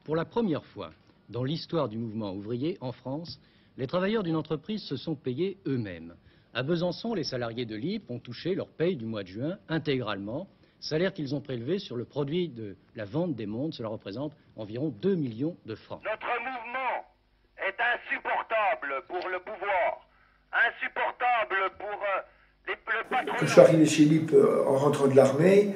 Pour la première fois dans l'histoire du mouvement ouvrier en France, les travailleurs d'une entreprise se sont payés eux-mêmes. À Besançon, les salariés de l'IP ont touché leur paye du mois de juin intégralement, salaire qu'ils ont prélevé sur le produit de la vente des montres. Cela représente environ 2 millions de francs. Notre mouvement est insupportable pour le pouvoir, insupportable pour le patronat. Quand je suis arrivé chez l'IP en rentrant de l'armée,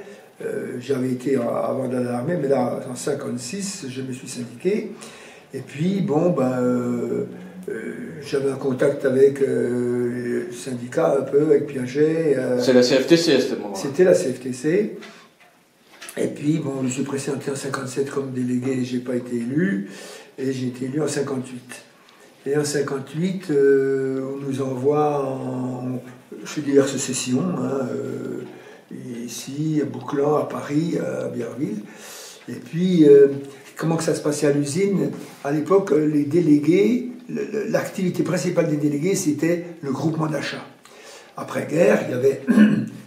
j'avais été avant d'aller à l'armée, mais là, en 1956, je me suis syndiqué. Et puis, bon, j'avais un contact avec le syndicat un peu, avec Piaget. C'est la CFTC à ce moment-là. C'était la CFTC. Et puis, bon, je me suis présenté en 1957 comme délégué, je n'ai pas été élu. Et j'ai été élu en 1958. Et en 1958, on nous envoie je fais diverses sessions, ici, à Bouclan, à Paris, à Bierville. Et puis, comment que ça se passait à l'usine? À l'époque, les délégués, l'activité principale des délégués, c'était le groupement d'achat. Après-guerre, il y avait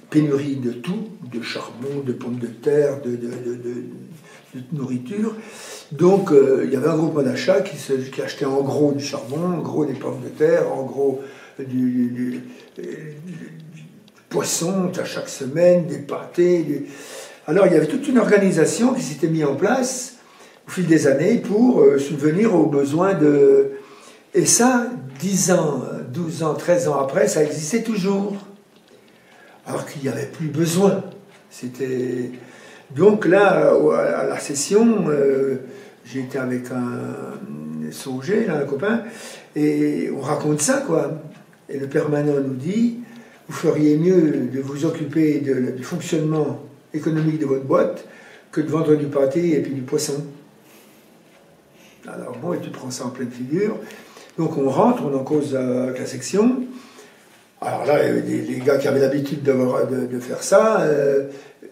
pénurie de tout, de charbon, de pommes de terre, de nourriture. Donc, il y avait un groupement d'achat qui achetait en gros du charbon, en gros des pommes de terre, en gros du poisson à chaque semaine, des pâtés. Alors, il y avait toute une organisation qui s'était mise en place au fil des années pour subvenir aux besoins de... Et ça, 10 ans, 12 ans, 13 ans après, ça existait toujours. Alors qu'il n'y avait plus besoin. C'était... Donc là, à la session, j'ai été avec un Sauger, là, un copain, et on raconte ça, quoi. Et le permanent nous dit, vous feriez mieux de vous occuper du fonctionnement économique de votre boîte que de vendre du pâté et puis du poisson. Alors bon, et tu prends ça en pleine figure. Donc on rentre, on en cause avec la section. Alors là, les gars qui avaient l'habitude de faire ça,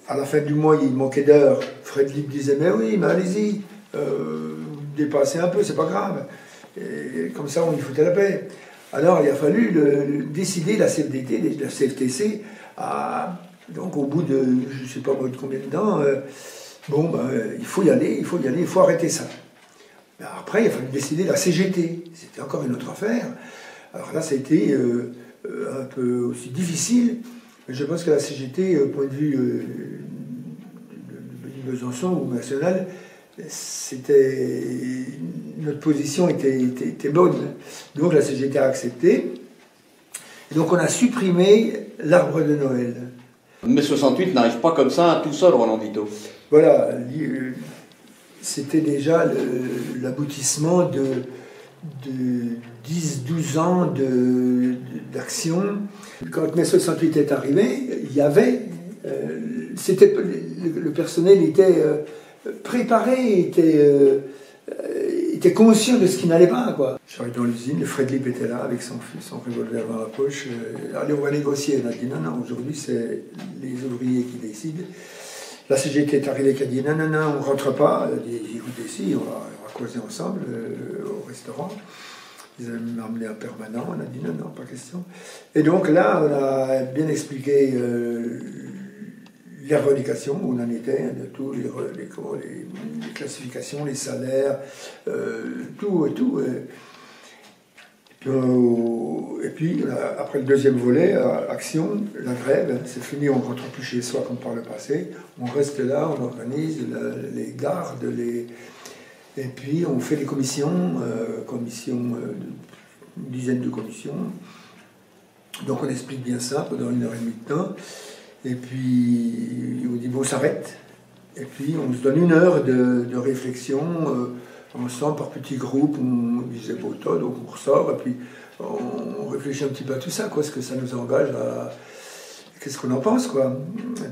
à la fin du mois, il manquait d'heures. Fred Lipp disait, mais oui, mais allez-y, dépassez un peu, c'est pas grave. Et comme ça, on y foutait la paix. Alors, il a fallu décider, la CFDT, la CFTC, donc au bout de, je ne sais pas moi de combien de temps, il faut y aller, il faut arrêter ça. Après, il a fallu décider la CGT. C'était encore une autre affaire. Alors là, ça a été un peu aussi difficile. Mais je pense que la CGT, au point de vue de Besançon ou national, notre position était bonne. Donc la CGT a accepté. Et donc on a supprimé l'arbre de Noël. Mais 68 n'arrive pas comme ça tout seul, Roland Vito. Voilà, c'était déjà l'aboutissement de 10-12 ans d'action. Quand mai 68 est arrivé, il y avait... le personnel était préparé, était conscient de ce qui n'allait pas, quoi. Je suis arrivé dans l'usine, le Fred Lipp était là avec son revolver dans la poche. Allez, on va négocier. On a dit non, aujourd'hui c'est les ouvriers qui décident. La CGT est arrivée qui a dit non, on ne rentre pas. Elle a dit écoutez, si, on va causer ensemble au restaurant. Ils avaient amené un permanent, on a dit non, pas question. Et donc là, on a bien expliqué les revendications, où on en était, de tous les classifications, les salaires, tout. Et puis, après le deuxième volet, action, la grève, c'est fini, on ne rentre plus chez soi comme par le passé. On reste là, on organise les gardes, et puis on fait des commissions, une dizaine de commissions. Donc on explique bien ça pendant 1h30 de temps. Et puis on dit bon, on s'arrête. Et puis on se donne 1 heure de réflexion ensemble par petits groupes. On disait bon, donc on ressort et puis on réfléchit un petit peu à tout ça, quoi, ce que ça nous engage à... Qu'est-ce qu'on en pense, quoi.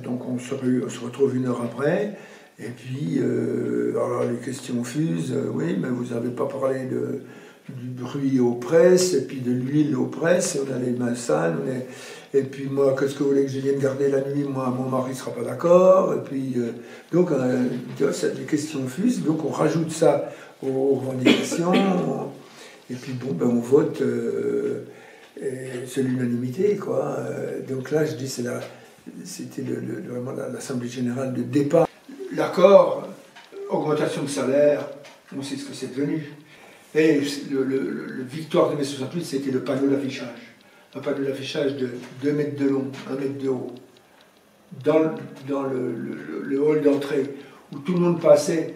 Donc on se retrouve 1 heure après. Et puis, alors les questions fusent. Oui, mais vous n'avez pas parlé du bruit aux presses, et puis de l'huile aux presses. On a les mains sales. Et puis moi, qu'est-ce que vous voulez que je vienne garder la nuit? Moi, mon mari ne sera pas d'accord. Et puis, donc, les questions fusent. Donc, on rajoute ça aux revendications. Et puis, bon, on vote. C'est l'unanimité, quoi. Donc là, je dis, c'était vraiment l'Assemblée générale de départ. L'accord, augmentation de salaire, On sait ce que c'est devenu. Et le victoire de mai 68, c'était le panneau d'affichage. Un panneau d'affichage de 2 mètres de long, 1 mètre de haut, dans le hall d'entrée, où tout le monde passait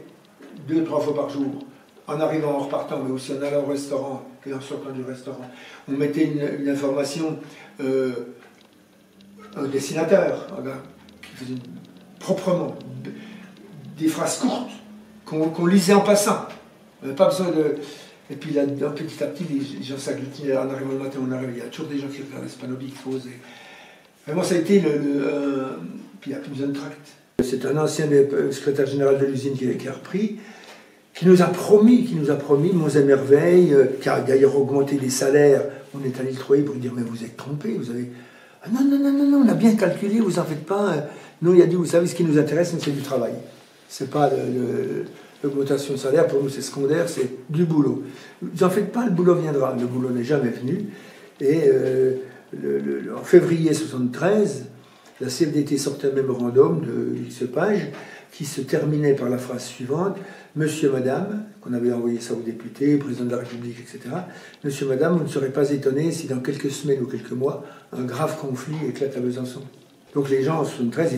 2-3 fois par jour, en arrivant, en repartant, mais aussi en allant au restaurant et en sortant du restaurant. On mettait une information, un dessinateur, un gars, qui faisait proprement des phrases courtes, qu'on lisait en passant. On n'avait pas besoin de... Et puis là, petit à petit, les gens s'agglutinaient. En arrivant le matin, on arrive, il y a toujours des gens qui regardaient Spanobi, qui posent. Vraiment, ça a été puis il n'y a plus besoin de tract. C'est un ancien secrétaire général de l'usine qui a repris, qui nous a promis monts et merveilles, qui a d'ailleurs augmenté les salaires. On est allé le trouver pour lui dire, mais vous êtes trompé, vous avez... Ah non, on a bien calculé, vous en faites pas. Nous, il a dit, vous savez, ce qui nous intéresse, c'est du travail. C'est pas l'augmentation de salaire, pour nous c'est secondaire, c'est du boulot. Vous en faites pas, le boulot viendra. Le boulot n'est jamais venu. Et en février 1973, la CFDT sortait un mémorandum de X pages qui se terminait par la phrase suivante: Monsieur, Madame, qu'on avait envoyé ça aux députés, au président de la République, etc. Monsieur, Madame, vous ne serez pas étonnés si dans quelques semaines ou quelques mois, un grave conflit éclate à Besançon. Donc les gens en 73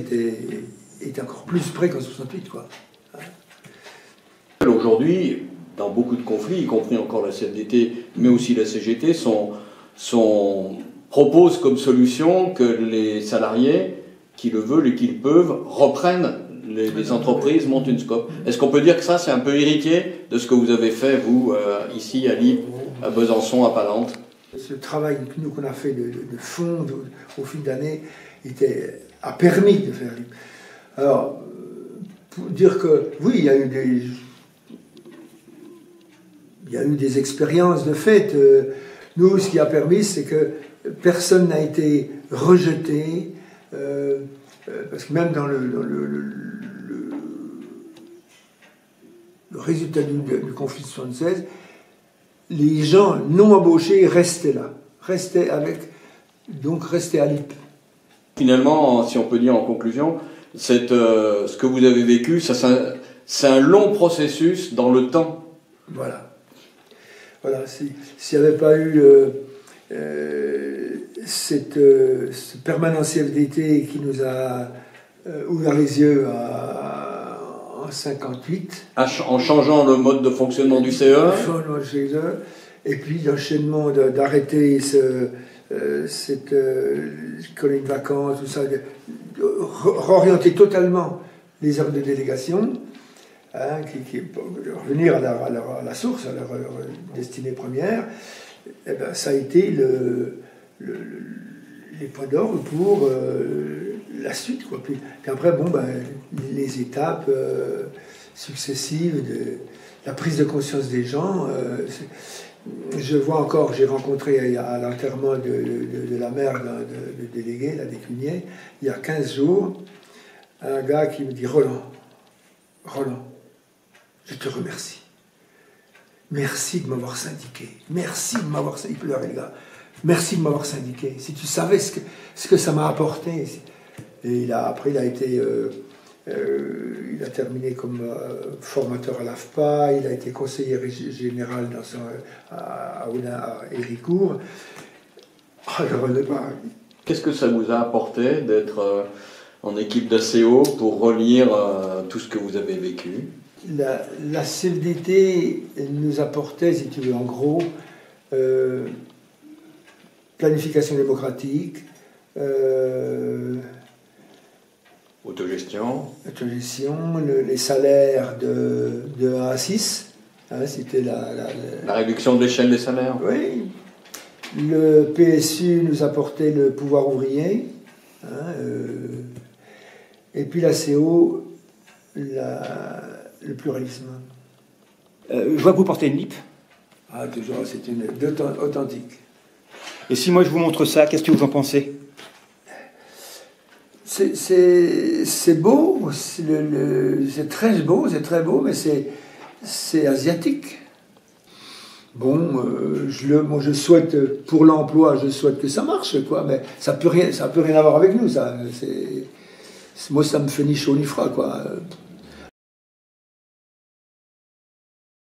étaient encore plus près qu'en 68, quoi. Aujourd'hui, dans beaucoup de conflits, y compris encore la CFDT, mais aussi la CGT, proposent comme solution que les salariés qui le veulent et qui le peuvent reprennent les entreprises, montent une scope. Est-ce qu'on peut dire que ça, c'est un peu héritier de ce que vous avez fait, vous, ici, à Lippe, à Besançon, à Palente? Ce travail qu'on a fait de fond au fil d'années a permis de faire Lippe. Alors, pour dire que, oui, il y a eu des expériences de fait. Nous, ce qui a permis, c'est que personne n'a été rejeté, parce que même dans le résultat du conflit de 1976, les gens non embauchés restaient là, restaient à Lippe. Finalement, si on peut dire en conclusion, ce que vous avez vécu, c'est un long processus dans le temps. Voilà, s'il n'y avait pas eu cette permanence CFDT qui nous a ouvert les yeux en 1958. En changeant le mode de fonctionnement du CE. Et puis l'enchaînement d'arrêter cette colonie de vacances, tout ça, de réorienter totalement les heures de délégation, revenir à la source, à leur destinée première. Eh ben, ça a été les points d'orgue pour la suite, quoi. Puis après, les étapes successives de la prise de conscience des gens. Je vois encore, j'ai rencontré à l'enterrement de la mère de délégué, la décunier, il y a 15 jours, un gars qui me dit: Roland, je te remercie. Merci de m'avoir syndiqué. Merci de m'avoir syndiqué. Il pleurait, le gars. Merci de m'avoir syndiqué. Si tu savais ce que ça m'a apporté. Et après, il a terminé comme formateur à l'AFPA, il a été conseiller général à Héricourt. Qu'est-ce que ça vous a apporté d'être en équipe d'ACO pour relire tout ce que vous avez vécu? La CFDT nous apportait, si tu veux, en gros, planification démocratique, autogestion, les salaires de 1 à 6, c'était la réduction de l'échelle des salaires. Oui. Le PSU nous apportait le pouvoir ouvrier, et puis la CO, le pluralisme. Je vois que vous portez une lippe. Ah, toujours, c'est une authentique. Et si moi je vous montre ça, qu'est-ce que vous en pensez? C'est beau, c'est très beau, mais c'est asiatique. Bon, moi je souhaite, pour l'emploi, je souhaite que ça marche, quoi, mais ça peut rien avoir avec nous, ça. Moi, ça me fait ni chaud ni froid, quoi.